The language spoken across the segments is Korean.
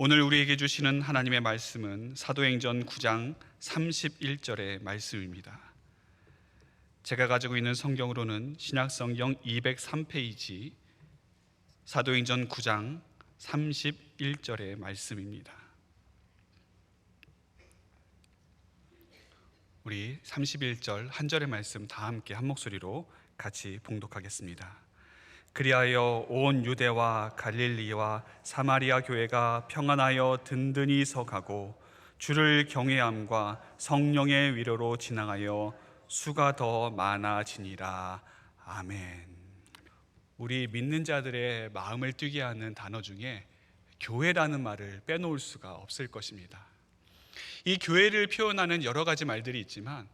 오늘 우리에게 주시는 하나님의 말씀은 사도행전 9장 31절의 말씀입니다. 제가 가지고 있는 성경으로는 신약성경 203페이지 사도행전 9장 31절의 말씀입니다. 우리 31절 한 절의 말씀 다 함께 한 목소리로 같이 봉독하겠습니다. 그리하여 온 유대와 갈릴리와 사마리아 교회가 평안하여 든든히 서가고 주를 경외함과 성령의 위로로 지나가여 수가 더 많아지니라. 아멘. 우리 믿는 자들의 마음을 뛰게 하는 단어 중에 교회라는 말을 빼놓을 수가 없을 것입니다. 이 교회를 표현하는 여러 가지 말들이 있지만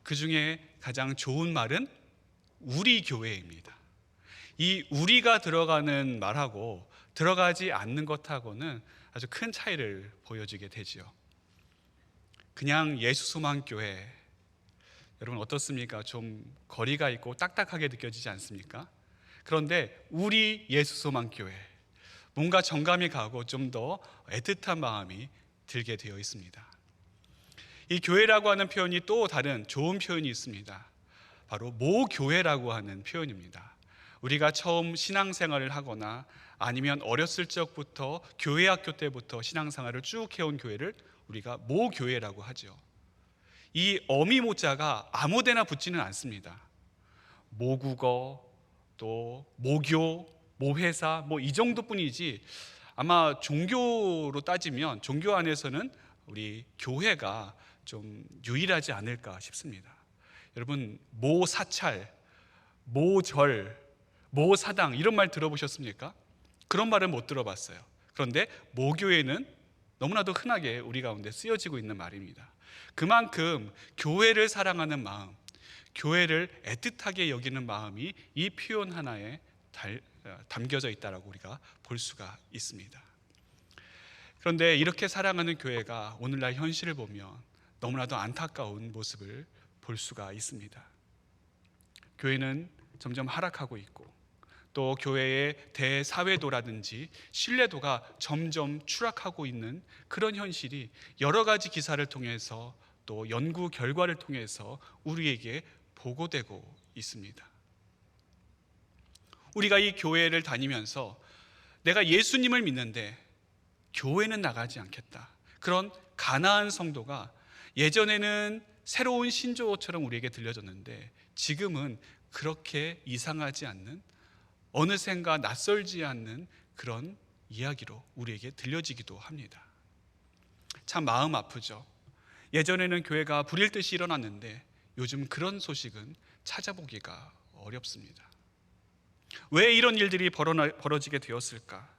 그 중에 가장 좋은 말은 우리 교회입니다. 이 우리가 들어가는 말하고 들어가지 않는 것하고는 아주 큰 차이를 보여주게 되지요. 그냥 예수소망교회, 여러분 어떻습니까? 좀 거리가 있고 딱딱하게 느껴지지 않습니까? 그런데 우리 예수소망교회, 뭔가 정감이 가고 좀 더 애틋한 마음이 들게 되어 있습니다. 이 교회라고 하는 표현이 또 다른 좋은 표현이 있습니다. 바로 모교회라고 하는 표현입니다. 우리가 처음 신앙생활을 하거나 아니면 어렸을 적부터 교회 학교 때부터 신앙생활을 쭉 해온 교회를 우리가 모교회라고 하죠. 이 어미모자가 아무데나 붙지는 않습니다. 모국어, 또 모교, 모회사 이 정도뿐이지 아마 종교로 따지면 종교 안에서는 우리 교회가 좀 유일하지 않을까 싶습니다. 여러분 모사찰, 모절, 모사당 이런 말 들어보셨습니까? 그런 말은 못 들어봤어요. 그런데 모교회는 너무나도 흔하게 우리 가운데 쓰여지고 있는 말입니다. 그만큼 교회를 사랑하는 마음, 교회를 애틋하게 여기는 마음이 이 표현 하나에 담겨져 있다고 우리가 볼 수가 있습니다. 그런데 이렇게 사랑하는 교회가 오늘날 현실을 보면 너무나도 안타까운 모습을 볼 수가 있습니다. 교회는 점점 하락하고 있고 또 교회의 대사회도라든지 신뢰도가 점점 추락하고 있는 그런 현실이 여러 가지 기사를 통해서 또 연구 결과를 통해서 우리에게 보고되고 있습니다. 우리가 이 교회를 다니면서 내가 예수님을 믿는데 교회는 나가지 않겠다, 그런 간아한 성도가 예전에는 새로운 신조어처럼 우리에게 들려졌는데 지금은 그렇게 이상하지 않는, 어느샌가 낯설지 않는 그런 이야기로 우리에게 들려지기도 합니다. 참 마음 아프죠. 예전에는 교회가 불일 듯이 일어났는데 요즘 그런 소식은 찾아보기가 어렵습니다. 왜 이런 일들이 벌어지게 되었을까?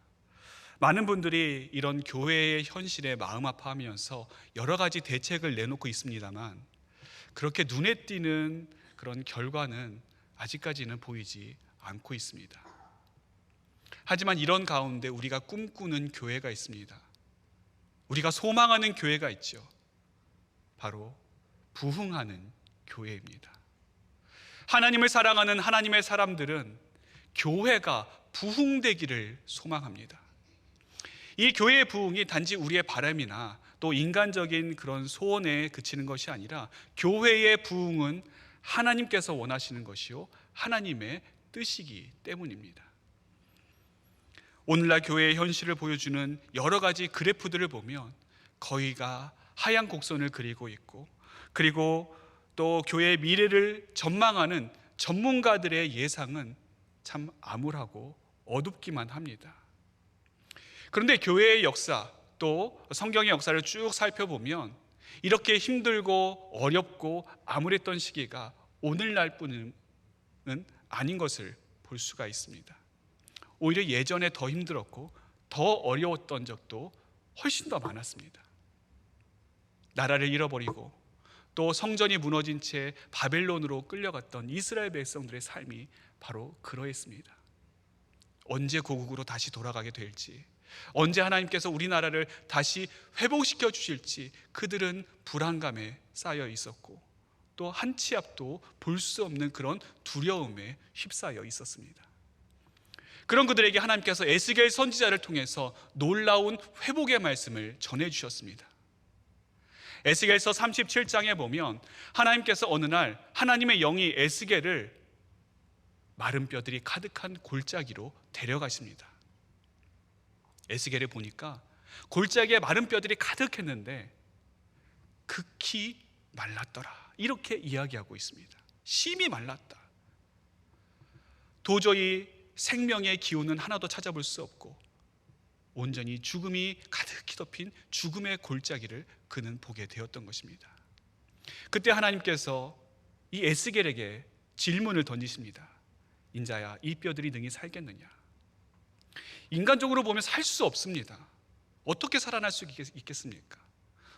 많은 분들이 이런 교회의 현실에 마음 아파하면서 여러 가지 대책을 내놓고 있습니다만 그렇게 눈에 띄는 그런 결과는 아직까지는 보이지 않고 있습니다. 하지만 이런 가운데 우리가 꿈꾸는 교회가 있습니다. 우리가 소망하는 교회가 있죠. 바로 부흥하는 교회입니다. 하나님을 사랑하는 하나님의 사람들은 교회가 부흥되기를 소망합니다. 이 교회의 부흥이 단지 우리의 바람이나 또 인간적인 그런 소원에 그치는 것이 아니라 교회의 부흥은 하나님께서 원하시는 것이요 하나님의 뜻이기 때문입니다. 오늘날 교회의 현실을 보여주는 여러 가지 그래프들을 보면 거의가 하얀 곡선을 그리고 있고, 그리고 또 교회의 미래를 전망하는 전문가들의 예상은 참 암울하고 어둡기만 합니다. 그런데 교회의 역사, 또 성경의 역사를 쭉 살펴보면 이렇게 힘들고 어렵고 암울했던 시기가 오늘날뿐은 아닌 것을 볼 수가 있습니다. 오히려 예전에 더 힘들었고 더 어려웠던 적도 훨씬 더 많았습니다. 나라를 잃어버리고 또 성전이 무너진 채 바벨론으로 끌려갔던 이스라엘 백성들의 삶이 바로 그러했습니다. 언제 고국으로 다시 돌아가게 될지, 언제 하나님께서 우리나라를 다시 회복시켜 주실지 그들은 불안감에 쌓여 있었고 또 한 치 앞도 볼 수 없는 그런 두려움에 휩싸여 있었습니다. 그런 그들에게 하나님께서 에스겔 선지자를 통해서 놀라운 회복의 말씀을 전해주셨습니다. 에스겔서 37장에 보면 하나님께서 어느 날 하나님의 영이 에스겔을 마른 뼈들이 가득한 골짜기로 데려가십니다. 에스겔에 보니까 골짜기에 마른 뼈들이 가득했는데 극히 말랐더라, 이렇게 이야기하고 있습니다. 심히 말랐다. 도저히 생명의 기운은 하나도 찾아볼 수 없고 온전히 죽음이 가득히 덮인 죽음의 골짜기를 그는 보게 되었던 것입니다. 그때 하나님께서 이 에스겔에게 질문을 던지십니다. 인자야, 이 뼈들이 능히 살겠느냐? 인간적으로 보면 살 수 없습니다. 어떻게 살아날 수 있겠습니까?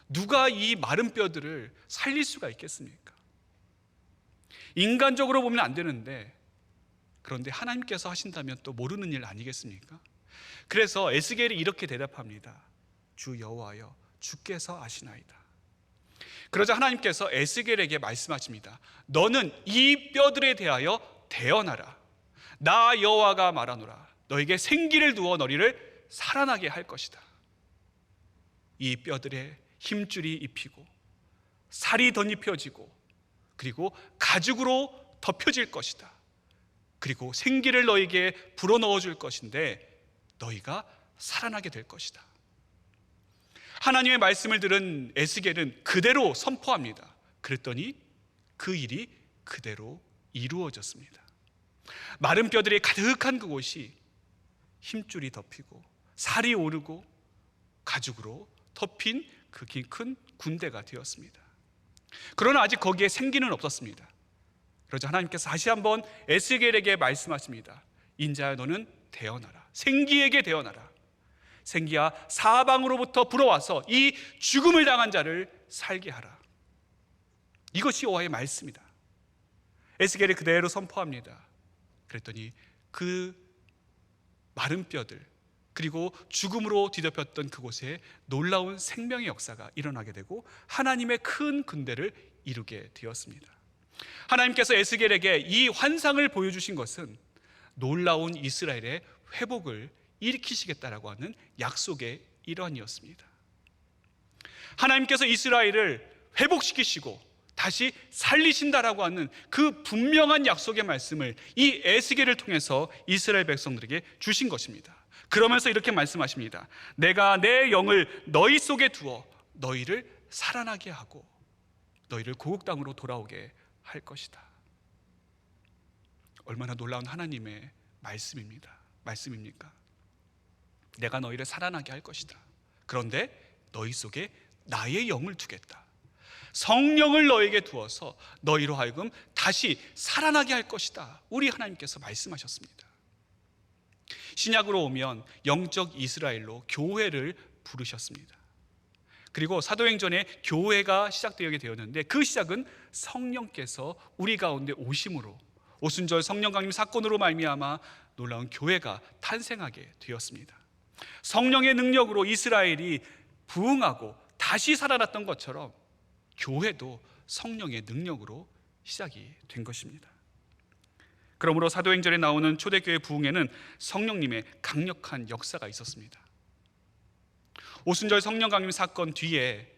누가 이 마른 뼈들을 살릴 수가 있겠습니까? 인간적으로 보면 안 되는데, 그런데 하나님께서 하신다면 또 모르는 일 아니겠습니까? 그래서 에스겔이 이렇게 대답합니다. 주 여호와여, 주께서 아시나이다. 그러자 하나님께서 에스겔에게 말씀하십니다. 너는 이 뼈들에 대하여 대언하라. 나 여호와가 말하노라. 너에게 생기를 두어 너희를 살아나게 할 것이다. 이 뼈들에 힘줄이 입히고 살이 덧입혀지고 그리고 가죽으로 덮여질 것이다. 그리고 생기를 너에게 불어넣어 줄 것인데 너희가 살아나게 될 것이다. 하나님의 말씀을 들은 에스겔은 그대로 선포합니다. 그랬더니 그 일이 그대로 이루어졌습니다. 마른 뼈들이 가득한 그곳이 힘줄이 덮이고 살이 오르고 가죽으로 덮인 그 큰 군대가 되었습니다. 그러나 아직 거기에 생기는 없었습니다. 그러자 하나님께서 다시 한번 에스겔에게 말씀하십니다. 인자야, 너는 대언하라. 생기에게 대언하라. 생기야, 사방으로부터 불어와서 이 죽음을 당한 자를 살게 하라. 이것이 여호와의 말씀이다. 에스겔이 그대로 선포합니다. 그랬더니 그 마른 뼈들 그리고 죽음으로 뒤덮였던 그곳에 놀라운 생명의 역사가 일어나게 되고 하나님의 큰 군대를 이루게 되었습니다. 하나님께서 에스겔에게 이 환상을 보여주신 것은 놀라운 이스라엘의 회복을 일으키시겠다라고 하는 약속의 일환이었습니다. 하나님께서 이스라엘을 회복시키시고 다시 살리신다라고 하는 그 분명한 약속의 말씀을 이 에스겔을 통해서 이스라엘 백성들에게 주신 것입니다. 그러면서 이렇게 말씀하십니다. 내가 내 영을 너희 속에 두어 너희를 살아나게 하고 너희를 고국 땅으로 돌아오게 할 것이다. 얼마나 놀라운 하나님의 말씀입니까? 내가 너희를 살아나게 할 것이다. 그런데 너희 속에 나의 영을 두겠다. 성령을 너에게 두어서 너희로 하여금 다시 살아나게 할 것이다. 우리 하나님께서 말씀하셨습니다. 신약으로 오면 영적 이스라엘로 교회를 부르셨습니다. 그리고 사도행전에 교회가 시작되게 되었는데 그 시작은 성령께서 우리 가운데 오심으로 오순절 성령 강림 사건으로 말미암아 놀라운 교회가 탄생하게 되었습니다. 성령의 능력으로 이스라엘이 부흥하고 다시 살아났던 것처럼 교회도 성령의 능력으로 시작이 된 것입니다. 그러므로 사도행전에 나오는 초대교회 부흥에는 성령님의 강력한 역사가 있었습니다. 오순절 성령 강림 사건 뒤에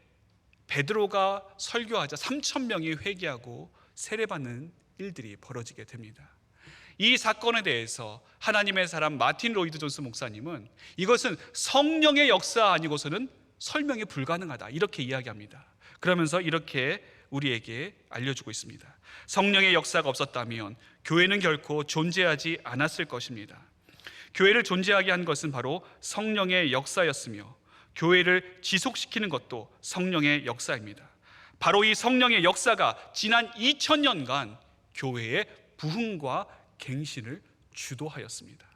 베드로가 설교하자 3,000명이 회개하고 세례받는 일들이 벌어지게 됩니다. 이 사건에 대해서 하나님의 사람 마틴 로이드 존스 목사님은 이것은 성령의 역사 아니고서는 설명이 불가능하다, 이렇게 이야기합니다. 그러면서 이렇게 우리에게 알려주고 있습니다. 성령의 역사가 없었다면 교회는 결코 존재하지 않았을 것입니다. 교회를 존재하게 한 것은 바로 성령의 역사였으며 교회를 지속시키는 것도 성령의 역사입니다. 바로 이 성령의 역사가 지난 2000년간 교회의 부흥과 갱신을 주도하였습니다.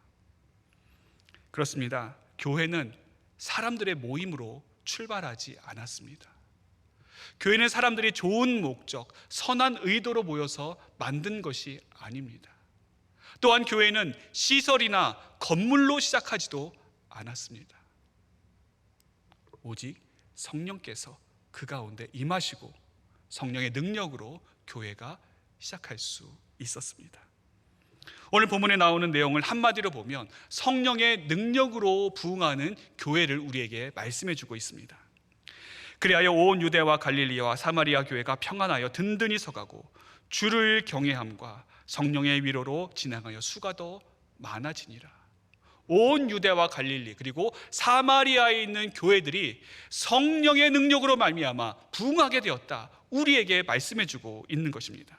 그렇습니다. 교회는 사람들의 모임으로 출발하지 않았습니다. 교회는 사람들이 좋은 목적, 선한 의도로 모여서 만든 것이 아닙니다. 또한 교회는 시설이나 건물로 시작하지도 않았습니다. 오직 성령께서 그 가운데 임하시고 성령의 능력으로 교회가 시작할 수 있었습니다. 오늘 본문에 나오는 내용을 한마디로 보면 성령의 능력으로 부흥하는 교회를 우리에게 말씀해 주고 있습니다. 그리하여 온 유대와 갈릴리와 사마리아 교회가 평안하여 든든히 서가고 주를 경외함과 성령의 위로로 진행하여 수가 더 많아지니라. 온 유대와 갈릴리 그리고 사마리아에 있는 교회들이 성령의 능력으로 말미암아 부흥하게 되었다, 우리에게 말씀해 주고 있는 것입니다.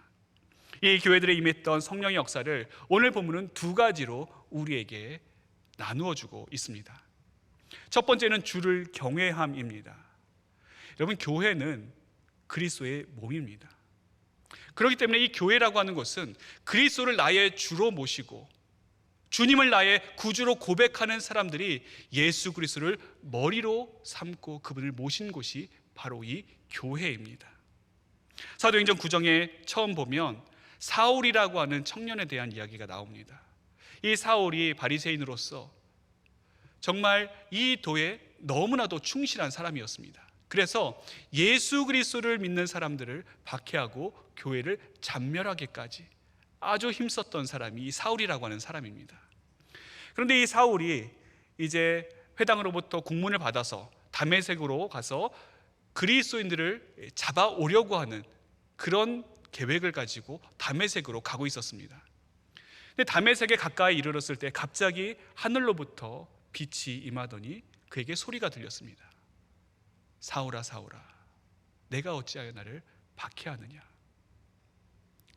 이 교회들에 임했던 성령의 역사를 오늘 본문은 두 가지로 우리에게 나누어 주고 있습니다. 첫 번째는 주를 경외함입니다. 여러분, 교회는 그리스도의 몸입니다. 그렇기 때문에 이 교회라고 하는 것은 그리스도를 나의 주로 모시고 주님을 나의 구주로 고백하는 사람들이 예수 그리스도를 머리로 삼고 그분을 모신 곳이 바로 이 교회입니다. 사도행전 9장에 처음 보면 사울이라고 하는 청년에 대한 이야기가 나옵니다. 이 사울이 바리새인으로서 정말 이 도에 너무나도 충실한 사람이었습니다. 그래서 예수 그리스도를 믿는 사람들을 박해하고 교회를 잔멸하기까지 아주 힘썼던 사람이 이 사울이라고 하는 사람입니다. 그런데 이 사울이 이제 회당으로부터 공문을 받아서 다메섹으로 가서 그리스도인들을 잡아오려고 하는 그런 계획을 가지고 다메섹으로 가고 있었습니다. 근데 다메섹에 가까이 이르렀을 때 갑자기 하늘로부터 빛이 임하더니 그에게 소리가 들렸습니다. 사울아 사울아, 내가 어찌하여 나를 박해하느냐?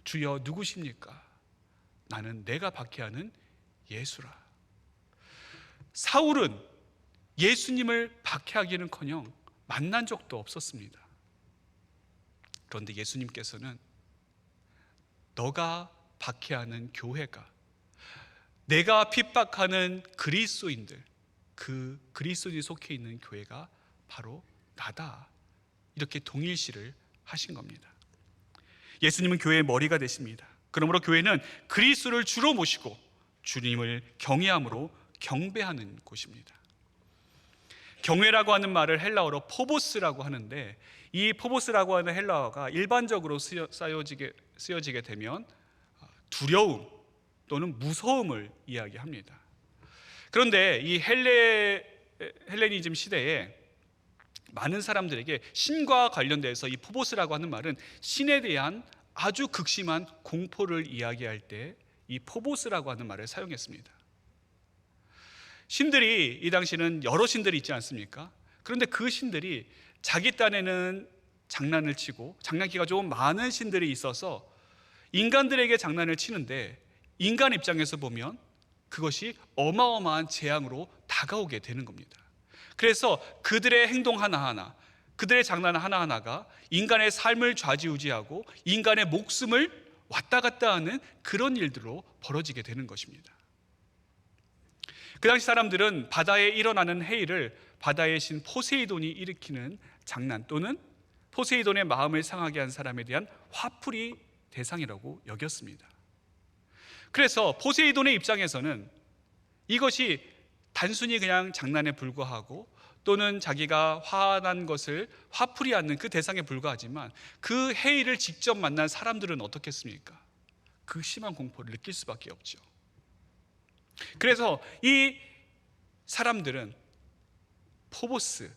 주여 누구십니까? 나는 내가 박해하는 예수라. 사울은 예수님을 박해하기는커녕 만난 적도 없었습니다. 그런데 예수님께서는 너가 박해하는 교회가, 내가 핍박하는 그리스도인들, 그 그리스도인이 속해 있는 교회가 바로 나다, 이렇게 동일시를 하신 겁니다. 예수님은 교회의 머리가 되십니다. 그러므로 교회는 그리스도를 주로 모시고 주님을 경외함으로 경배하는 곳입니다. 경외라고 하는 말을 헬라어로 포보스라고 하는데, 이 포보스라고 하는 헬라어가 일반적으로 쓰여지게 되면 두려움 또는 무서움을 이야기합니다. 그런데 이 헬레니즘 시대에 많은 사람들에게 신과 관련돼서 이 포보스라고 하는 말은 신에 대한 아주 극심한 공포를 이야기할 때 이 포보스라고 하는 말을 사용했습니다. 신들이, 이 당시는 여러 신들이 있지 않습니까? 그런데 그 신들이 자기 딴에는 장난을 치고 장난기가 좀 많은 신들이 있어서 인간들에게 장난을 치는데, 인간 입장에서 보면 그것이 어마어마한 재앙으로 다가오게 되는 겁니다. 그래서 그들의 행동 하나하나, 그들의 장난 하나하나가 인간의 삶을 좌지우지하고 인간의 목숨을 왔다 갔다 하는 그런 일들로 벌어지게 되는 것입니다. 그 당시 사람들은 바다에 일어나는 해일을 바다의 신 포세이돈이 일으키는 장난 또는 포세이돈의 마음을 상하게 한 사람에 대한 화풀이 대상이라고 여겼습니다. 그래서 포세이돈의 입장에서는 이것이 단순히 그냥 장난에 불과하고 또는 자기가 화난 것을 화풀이하는 그 대상에 불과하지만, 그 해일을 직접 만난 사람들은 어떻겠습니까? 그 심한 공포를 느낄 수밖에 없죠. 그래서 이 사람들은 포보스,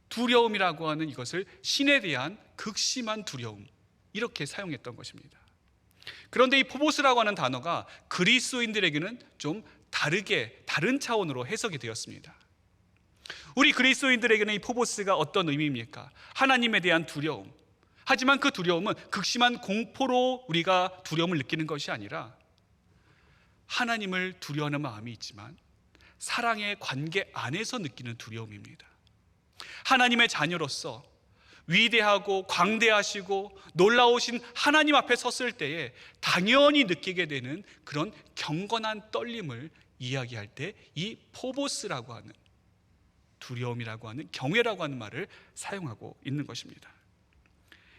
두려움이라고 하는 이것을 신에 대한 극심한 두려움, 이렇게 사용했던 것입니다. 그런데 이 포보스라고 하는 단어가 그리스도인들에게는 좀 다른 차원으로 해석이 되었습니다. 우리 그리스도인들에게는 이 포보스가 어떤 의미입니까? 하나님에 대한 두려움. 하지만 그 두려움은 극심한 공포로 우리가 두려움을 느끼는 것이 아니라 하나님을 두려워하는 마음이 있지만 사랑의 관계 안에서 느끼는 두려움입니다. 하나님의 자녀로서 위대하고 광대하시고 놀라우신 하나님 앞에 섰을 때에 당연히 느끼게 되는 그런 경건한 떨림을 이야기할 때 이 포보스라고 하는, 두려움이라고 하는, 경외라고 하는 말을 사용하고 있는 것입니다.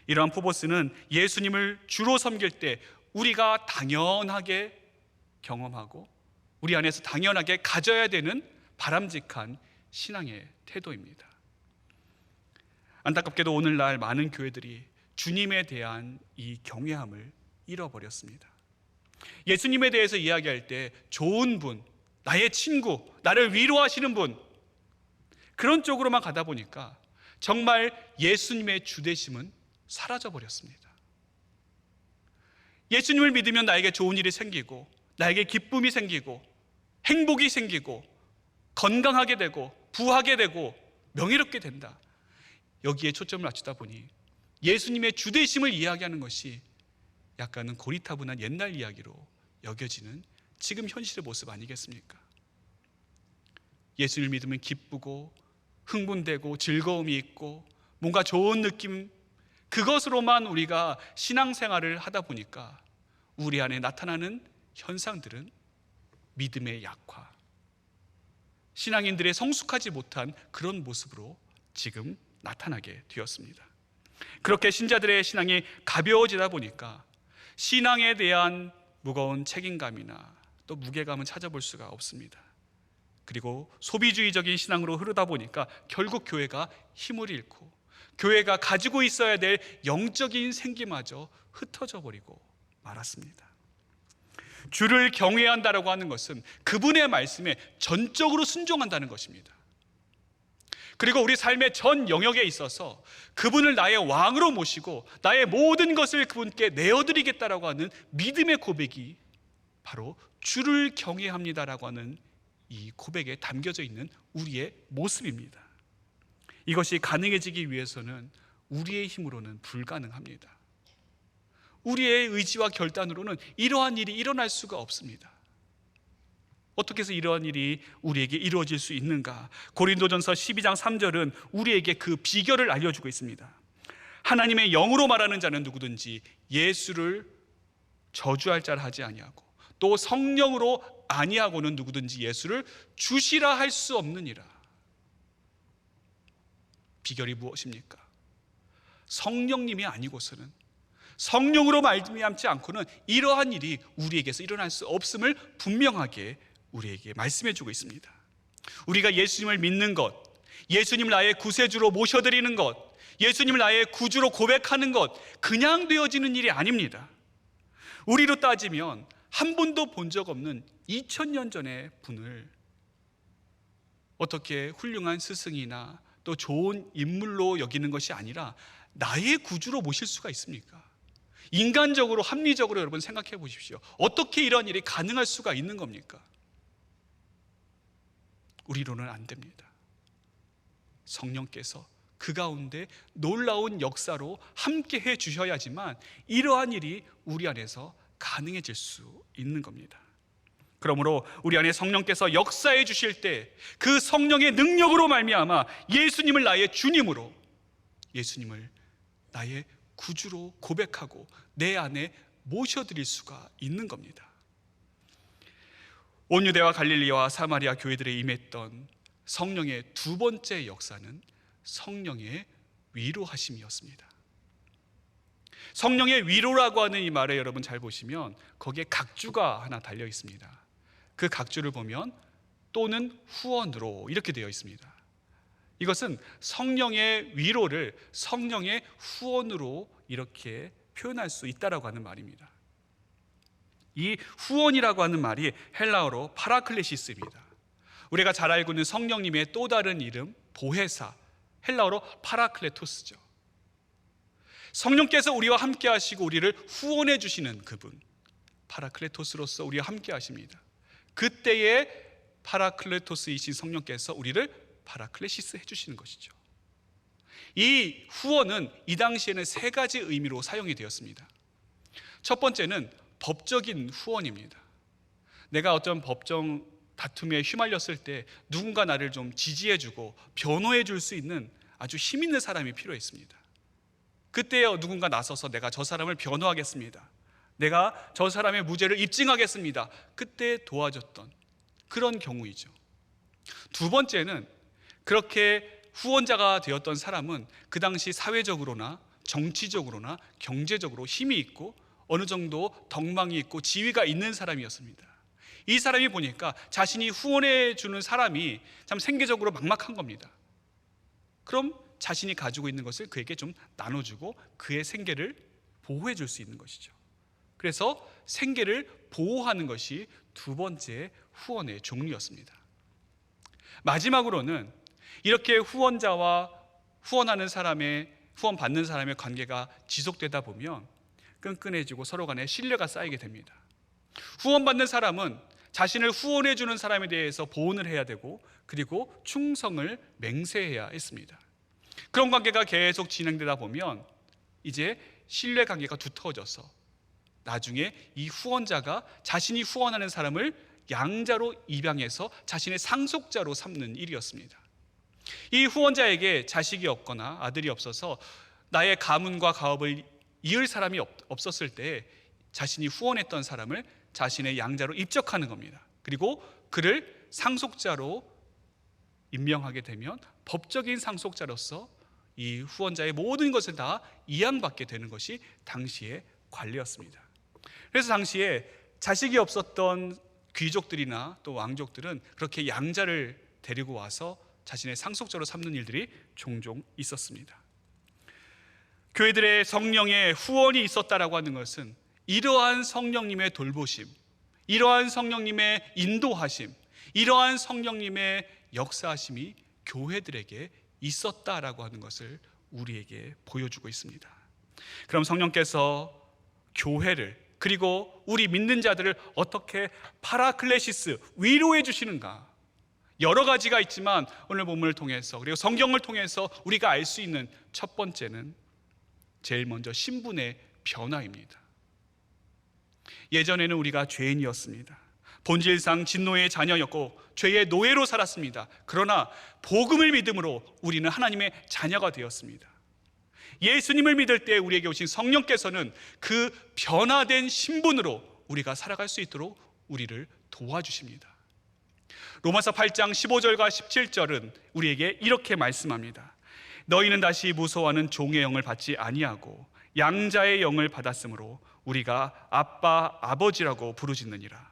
이러한 포보스는 예수님을 주로 섬길 때 우리가 당연하게 경험하고 우리 안에서 당연하게 가져야 되는 바람직한 신앙의 태도입니다. 안타깝게도 오늘날 많은 교회들이 주님에 대한 이 경외함을 잃어버렸습니다. 예수님에 대해서 이야기할 때 좋은 분, 나의 친구, 나를 위로하시는 분, 그런 쪽으로만 가다 보니까 정말 예수님의 주되심은 사라져버렸습니다. 예수님을 믿으면 나에게 좋은 일이 생기고, 나에게 기쁨이 생기고, 행복이 생기고, 건강하게 되고, 부하게 되고, 명예롭게 된다. 여기에 초점을 맞추다 보니 예수님의 주되심을 이야기하는 것이 약간은 고리타분한 옛날 이야기로 여겨지는 지금 현실의 모습 아니겠습니까? 예수님을 믿으면 기쁘고 흥분되고 즐거움이 있고 뭔가 좋은 느낌, 그것으로만 우리가 신앙생활을 하다 보니까 우리 안에 나타나는 현상들은 믿음의 약화, 신앙인들의 성숙하지 못한 그런 모습으로 지금 나타나게 되었습니다. 그렇게 신자들의 신앙이 가벼워지다 보니까 신앙에 대한 무거운 책임감이나 또 무게감은 찾아볼 수가 없습니다. 그리고 소비주의적인 신앙으로 흐르다 보니까 결국 교회가 힘을 잃고 교회가 가지고 있어야 될 영적인 생기마저 흩어져 버리고 말았습니다. 주를 경외한다라고 하는 것은 그분의 말씀에 전적으로 순종한다는 것입니다. 그리고 우리 삶의 전 영역에 있어서 그분을 나의 왕으로 모시고 나의 모든 것을 그분께 내어드리겠다라고 하는 믿음의 고백이 바로 주를 경외합니다라고 하는 이 고백에 담겨져 있는 우리의 모습입니다. 이것이 가능해지기 위해서는 우리의 힘으로는 불가능합니다. 우리의 의지와 결단으로는 이러한 일이 일어날 수가 없습니다. 어떻게 해서 이러한 일이 우리에게 이루어질 수 있는가? 고린도전서 12장 3절은 우리에게 그 비결을 알려주고 있습니다. 하나님의 영으로 말하는 자는 누구든지 예수를 저주할 자를 하지 아니하고 또 성령으로 아니하고는 누구든지 예수를 주시라 할 수 없느니라. 비결이 무엇입니까? 성령님이 아니고서는, 성령으로 말미암지 않고는 이러한 일이 우리에게서 일어날 수 없음을 분명하게 우리에게 말씀해 주고 있습니다. 우리가 예수님을 믿는 것, 예수님을 나의 구세주로 모셔드리는 것, 예수님을 나의 구주로 고백하는 것, 그냥 되어지는 일이 아닙니다. 우리로 따지면 한 번도 본 적 없는 2000년 전의 분을 어떻게 훌륭한 스승이나 또 좋은 인물로 여기는 것이 아니라 나의 구주로 모실 수가 있습니까? 인간적으로, 합리적으로 여러분 생각해 보십시오. 어떻게 이런 일이 가능할 수가 있는 겁니까? 우리로는 안 됩니다. 성령께서 그 가운데 놀라운 역사로 함께 해 주셔야지만 이러한 일이 우리 안에서 가능해질 수 있는 겁니다. 그러므로 우리 안에 성령께서 역사해 주실 때 그 성령의 능력으로 말미암아 예수님을 나의 주님으로, 예수님을 나의 구주로 고백하고 내 안에 모셔드릴 수가 있는 겁니다. 온 유대와 갈릴리와 사마리아 교회들에 임했던 성령의 두 번째 역사는 성령의 위로하심이었습니다. 성령의 위로라고 하는 이 말에 여러분 잘 보시면 거기에 각주가 하나 달려 있습니다. 그 각주를 보면 또는 후원으로 이렇게 되어 있습니다. 이것은 성령의 위로를 성령의 후원으로 이렇게 표현할 수 있다라고 하는 말입니다. 이 후원이라고 하는 말이 헬라어로 파라클레시스입니다. 우리가 잘 알고 있는 성령님의 또 다른 이름 보혜사, 헬라어로 파라클레토스죠. 성령께서 우리와 함께 하시고 우리를 후원해 주시는 그분, 파라클레토스로서 우리와 함께 하십니다. 그때의 파라클레토스이신 성령께서 우리를 파라클레시스 해주시는 것이죠. 이 후원은 이 당시에는 세 가지 의미로 사용이 되었습니다. 첫 번째는 법적인 후원입니다. 내가 어떤 법정 다툼에 휘말렸을 때 누군가 나를 좀 지지해주고 변호해 줄 수 있는 아주 힘 있는 사람이 필요했습니다. 그때 누군가 나서서 내가 저 사람을 변호하겠습니다, 내가 저 사람의 무죄를 입증하겠습니다, 그때 도와줬던 그런 경우이죠. 두 번째는 그렇게 후원자가 되었던 사람은 그 당시 사회적으로나 정치적으로나 경제적으로 힘이 있고 어느 정도 덕망이 있고 지위가 있는 사람이었습니다. 이 사람이 보니까 자신이 후원해 주는 사람이 참 생계적으로 막막한 겁니다. 그럼 자신이 가지고 있는 것을 그에게 좀 나눠주고 그의 생계를 보호해 줄 수 있는 것이죠. 그래서 생계를 보호하는 것이 두 번째 후원의 종류였습니다. 마지막으로는 이렇게 후원자와 후원받는 사람의 관계가 지속되다 보면 끈끈해지고 서로 간에 신뢰가 쌓이게 됩니다. 후원받는 사람은 자신을 후원해 주는 사람에 대해서 보온을 해야 되고, 그리고 충성을 맹세해야 했습니다. 그런 관계가 계속 진행되다 보면 이제 신뢰 관계가 두터워져서 나중에 이 후원자가 자신이 후원하는 사람을 양자로 입양해서 자신의 상속자로 삼는 일이었습니다. 이 후원자에게 자식이 없거나 아들이 없어서 나의 가문과 가업을 이을 사람이 없었을 때 자신이 후원했던 사람을 자신의 양자로 입적하는 겁니다. 그리고 그를 상속자로 임명하게 되면 법적인 상속자로서 이 후원자의 모든 것을 다 이양받게 되는 것이 당시의 관례였습니다. 그래서 당시에 자식이 없었던 귀족들이나 또 왕족들은 그렇게 양자를 데리고 와서 자신의 상속자로 삼는 일들이 종종 있었습니다. 교회들의 성령의 후원이 있었다라고 하는 것은 이러한 성령님의 돌보심, 이러한 성령님의 인도하심, 이러한 성령님의 역사하심이 교회들에게 있었다라고 하는 것을 우리에게 보여주고 있습니다. 그럼 성령께서 교회를, 그리고 우리 믿는 자들을 어떻게 파라클레시스, 위로해 주시는가? 여러 가지가 있지만 오늘 본문을 통해서, 그리고 성경을 통해서 우리가 알 수 있는 첫 번째는 제일 먼저 신분의 변화입니다. 예전에는 우리가 죄인이었습니다. 본질상 진노의 자녀였고 죄의 노예로 살았습니다. 그러나 복음을 믿음으로 우리는 하나님의 자녀가 되었습니다. 예수님을 믿을 때 우리에게 오신 성령께서는 그 변화된 신분으로 우리가 살아갈 수 있도록 우리를 도와주십니다. 로마서 8장 15절과 17절은 우리에게 이렇게 말씀합니다. 너희는 다시 무서워하는 종의 영을 받지 아니하고 양자의 영을 받았으므로 우리가 아빠 아버지라고 부르짖느니라.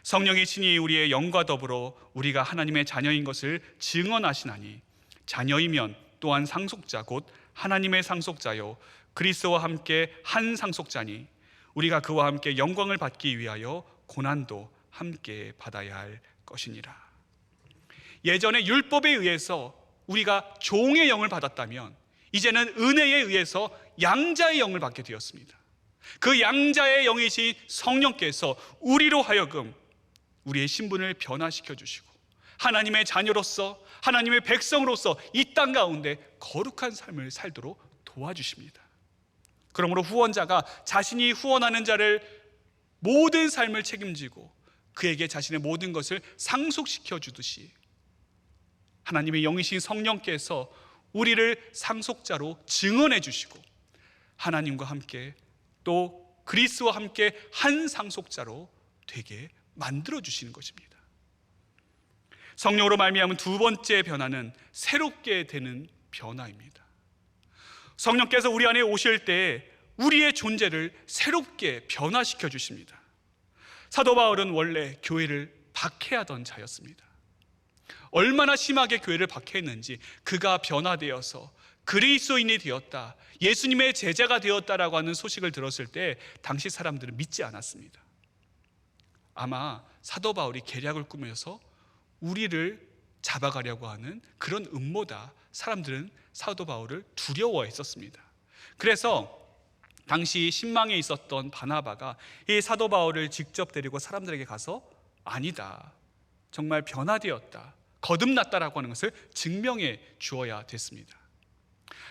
성령이 친히 우리의 영과 더불어 우리가 하나님의 자녀인 것을 증언하시나니 자녀이면 또한 상속자 곧 하나님의 상속자요 그리스도와 함께 한 상속자니 우리가 그와 함께 영광을 받기 위하여 고난도 함께 받아야 할 것이니라. 예전에 율법에 의해서 우리가 종의 영을 받았다면 이제는 은혜에 의해서 양자의 영을 받게 되었습니다. 그 양자의 영이신 성령께서 우리로 하여금 우리의 신분을 변화시켜 주시고 하나님의 자녀로서, 하나님의 백성으로서 이 땅 가운데 거룩한 삶을 살도록 도와주십니다. 그러므로 후원자가 자신이 후원하는 자를 모든 삶을 책임지고 그에게 자신의 모든 것을 상속시켜 주듯이 하나님의 영이신 성령께서 우리를 상속자로 증언해 주시고 하나님과 함께 또 그리스도와 함께 한 상속자로 되게 만들어 주시는 것입니다. 성령으로 말미암은 두 번째 변화는 새롭게 되는 변화입니다. 성령께서 우리 안에 오실 때 우리의 존재를 새롭게 변화시켜 주십니다. 사도 바울은 원래 교회를 박해하던 자였습니다. 얼마나 심하게 교회를 박해했는지 그가 변화되어서 그리스도인이 되었다, 예수님의 제자가 되었다라고 하는 소식을 들었을 때 당시 사람들은 믿지 않았습니다. 아마 사도 바울이 계략을 꾸며서 우리를 잡아가려고 하는 그런 음모다, 사람들은 사도 바울을 두려워했었습니다. 그래서 당시 신망에 있었던 바나바가 이 사도 바울을 직접 데리고 사람들에게 가서 아니다, 정말 변화되었다, 거듭났다라고 하는 것을 증명해 주어야 됐습니다.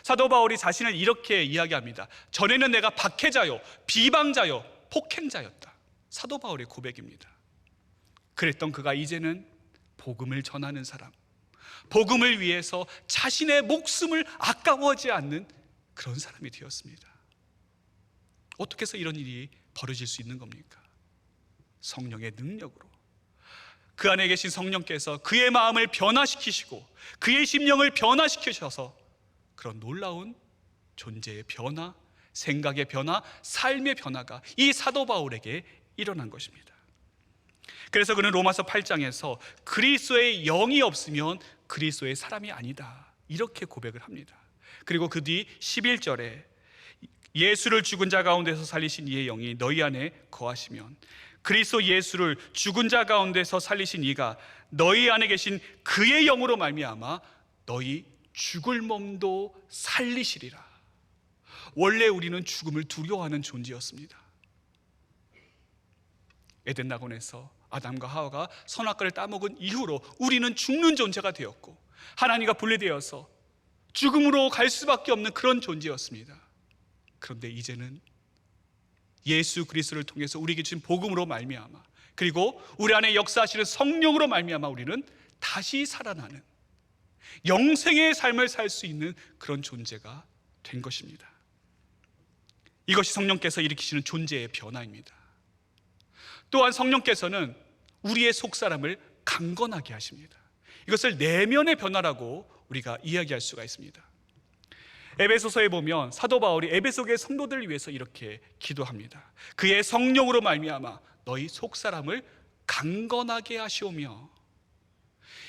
사도 바울이 자신을 이렇게 이야기합니다. 전에는 내가 박해자요, 비방자요, 폭행자였다. 사도 바울의 고백입니다. 그랬던 그가 이제는 복음을 전하는 사람, 복음을 위해서 자신의 목숨을 아까워하지 않는 그런 사람이 되었습니다. 어떻게 해서 이런 일이 벌어질 수 있는 겁니까? 성령의 능력으로. 그 안에 계신 성령께서 그의 마음을 변화시키시고 그의 심령을 변화시키셔서 그런 놀라운 존재의 변화, 생각의 변화, 삶의 변화가 이 사도 바울에게 일어난 것입니다. 그래서 그는 로마서 8장에서 그리스도의 영이 없으면 그리스도의 사람이 아니다, 이렇게 고백을 합니다. 그리고 그 뒤 11절에 예수를 죽은 자 가운데서 살리신 이의 영이 너희 안에 거하시면 그리스도 예수를 죽은 자 가운데서 살리신 이가 너희 안에 계신 그의 영으로 말미암아 너희 죽을 몸도 살리시리라. 원래 우리는 죽음을 두려워하는 존재였습니다. 에덴 낙원에서 아담과 하와가 선악과를 따먹은 이후로 우리는 죽는 존재가 되었고 하나님과 분리되어서 죽음으로 갈 수밖에 없는 그런 존재였습니다. 그런데 이제는 예수 그리스도를 통해서 우리에게 주신 복음으로 말미암아 그리고 우리 안에 역사하시는 성령으로 말미암아 우리는 다시 살아나는 영생의 삶을 살 수 있는 그런 존재가 된 것입니다. 이것이 성령께서 일으키시는 존재의 변화입니다. 또한 성령께서는 우리의 속사람을 강건하게 하십니다. 이것을 내면의 변화라고 우리가 이야기할 수가 있습니다. 에베소서에 보면 사도 바울이 에베소교의 성도들을 위해서 이렇게 기도합니다. 그의 성령으로 말미암아 너희 속사람을 강건하게 하시오며,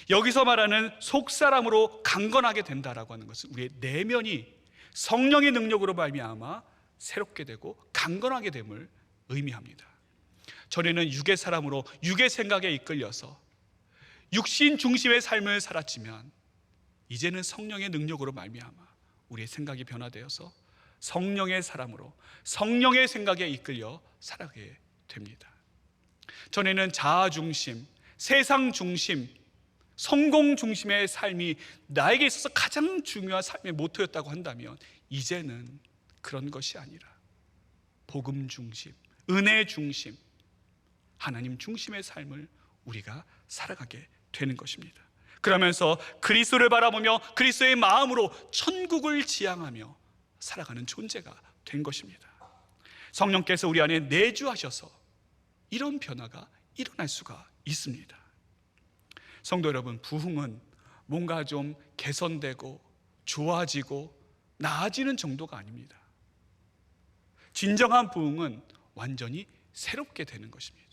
여기서 말하는 속사람으로 강건하게 된다라고 하는 것은 우리의 내면이 성령의 능력으로 말미암아 새롭게 되고 강건하게 됨을 의미합니다. 전에는 육의 사람으로 육의 생각에 이끌려서 육신 중심의 삶을 살았지만 이제는 성령의 능력으로 말미암아 우리의 생각이 변화되어서 성령의 사람으로 성령의 생각에 이끌려 살아가게 됩니다. 전에는 자아 중심, 세상 중심, 성공 중심의 삶이 나에게 있어서 가장 중요한 삶의 모토였다고 한다면 이제는 그런 것이 아니라 복음 중심, 은혜 중심, 하나님 중심의 삶을 우리가 살아가게 되는 것입니다. 그러면서 그리스도를 바라보며 그리스도의 마음으로 천국을 지향하며 살아가는 존재가 된 것입니다. 성령께서 우리 안에 내주하셔서 이런 변화가 일어날 수가 있습니다. 성도 여러분, 부흥은 뭔가 좀 개선되고 좋아지고 나아지는 정도가 아닙니다. 진정한 부흥은 완전히 새롭게 되는 것입니다.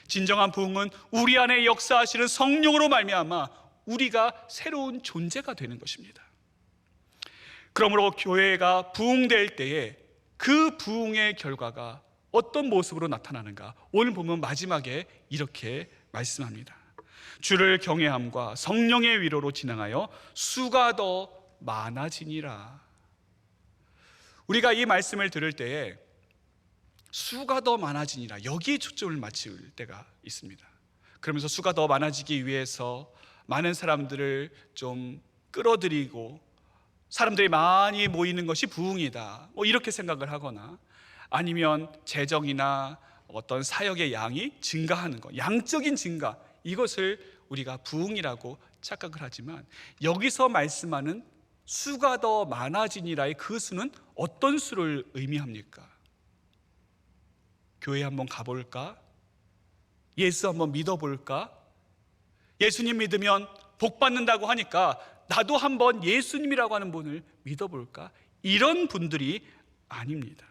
진정한 부흥은 우리 안에 역사하시는 성령으로 말미암아 우리가 새로운 존재가 되는 것입니다. 그러므로 교회가 부흥될 때에 그 부흥의 결과가 어떤 모습으로 나타나는가, 오늘 보면 마지막에 이렇게 말씀합니다. 주를 경외함과 성령의 위로로 진행하여 수가 더 많아지니라. 우리가 이 말씀을 들을 때에 수가 더 많아지니라, 여기에 초점을 맞출 때가 있습니다. 그러면서 수가 더 많아지기 위해서 많은 사람들을 좀 끌어들이고 사람들이 많이 모이는 것이 부흥이다, 이렇게 생각을 하거나 아니면 재정이나 어떤 사역의 양이 증가하는 것, 양적인 증가, 이것을 우리가 부흥이라고 착각을 하지만 여기서 말씀하는 수가 더 많아지니라의 그 수는 어떤 수를 의미합니까? 교회 한번 가볼까? 예수 한번 믿어볼까? 예수님 믿으면 복 받는다고 하니까 나도 한번 예수님이라고 하는 분을 믿어볼까? 이런 분들이 아닙니다.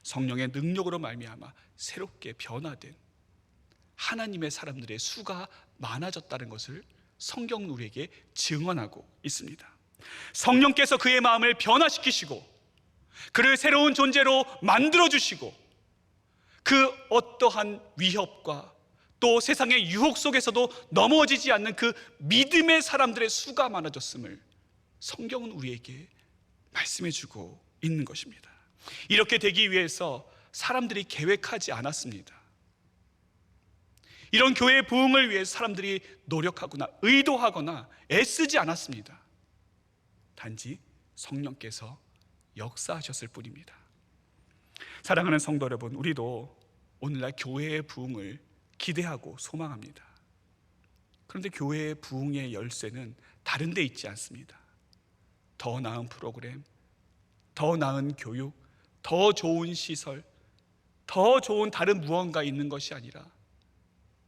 성령의 능력으로 말미암아 새롭게 변화된 하나님의 사람들의 수가 많아졌다는 것을 성경은 우리에게 증언하고 있습니다. 성령께서 그의 마음을 변화시키시고 그를 새로운 존재로 만들어주시고 그 어떠한 위협과 또 세상의 유혹 속에서도 넘어지지 않는 그 믿음의 사람들의 수가 많아졌음을 성경은 우리에게 말씀해주고 있는 것입니다. 이렇게 되기 위해서 사람들이 계획하지 않았습니다. 이런 교회의 부흥을 위해 사람들이 노력하거나 의도하거나 애쓰지 않았습니다. 단지 성령께서 역사하셨을 뿐입니다. 사랑하는 성도 여러분, 우리도 오늘날 교회의 부흥을 기대하고 소망합니다. 그런데 교회의 부흥의 열쇠는 다른 데 있지 않습니다. 더 나은 프로그램, 더 나은 교육, 더 좋은 시설, 더 좋은 다른 무언가 있는 것이 아니라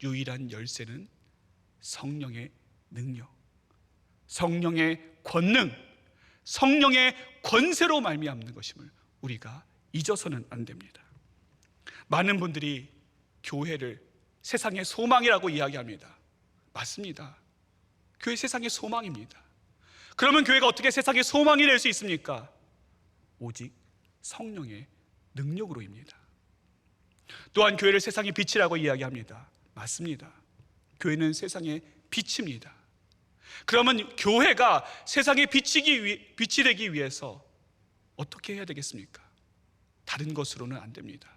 유일한 열쇠는 성령의 능력, 성령의 권능, 성령의 권세로 말미암는 것임을 우리가 잊어서는 안 됩니다. 많은 분들이 교회를 세상의 소망이라고 이야기합니다. 맞습니다. 교회 세상의 소망입니다. 그러면 교회가 어떻게 세상의 소망이 될 수 있습니까? 오직 성령의 능력으로입니다. 또한 교회를 세상의 빛이라고 이야기합니다. 맞습니다. 교회는 세상의 빛입니다. 그러면 교회가 세상에 빛이 되기 위해서 어떻게 해야 되겠습니까? 다른 것으로는 안 됩니다.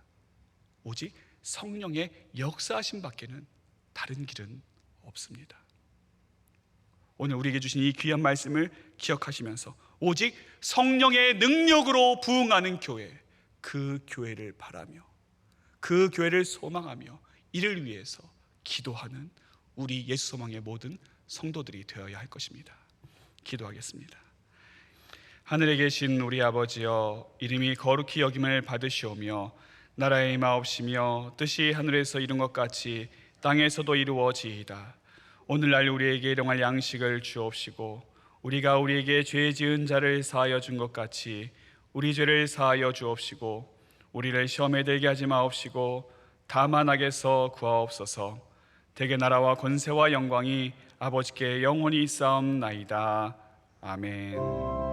오직 성령의 역사하심 밖에는 다른 길은 없습니다. 오늘 우리에게 주신 이 귀한 말씀을 기억하시면서 오직 성령의 능력으로 부흥하는 교회, 그 교회를 바라며 그 교회를 소망하며 이를 위해서 기도하는 우리 예수 소망의 모든 성도들이 되어야 할 것입니다. 기도하겠습니다. 하늘에 계신 우리 아버지여, 이름이 거룩히 여김을 받으시오며 나라의 임하옵시며 뜻이 하늘에서 이룬 것 같이 땅에서도 이루어지이다. 오늘날 우리에게 일용할 양식을 주옵시고 우리가 우리에게 죄 지은 자를 사하여 준 것 같이 우리 죄를 사하여 주옵시고 우리를 시험에 들게 하지 마옵시고 다만 악에서 구하옵소서. 대개 나라와 권세와 영광이 아버지께 영원히 있사옵나이다. 아멘.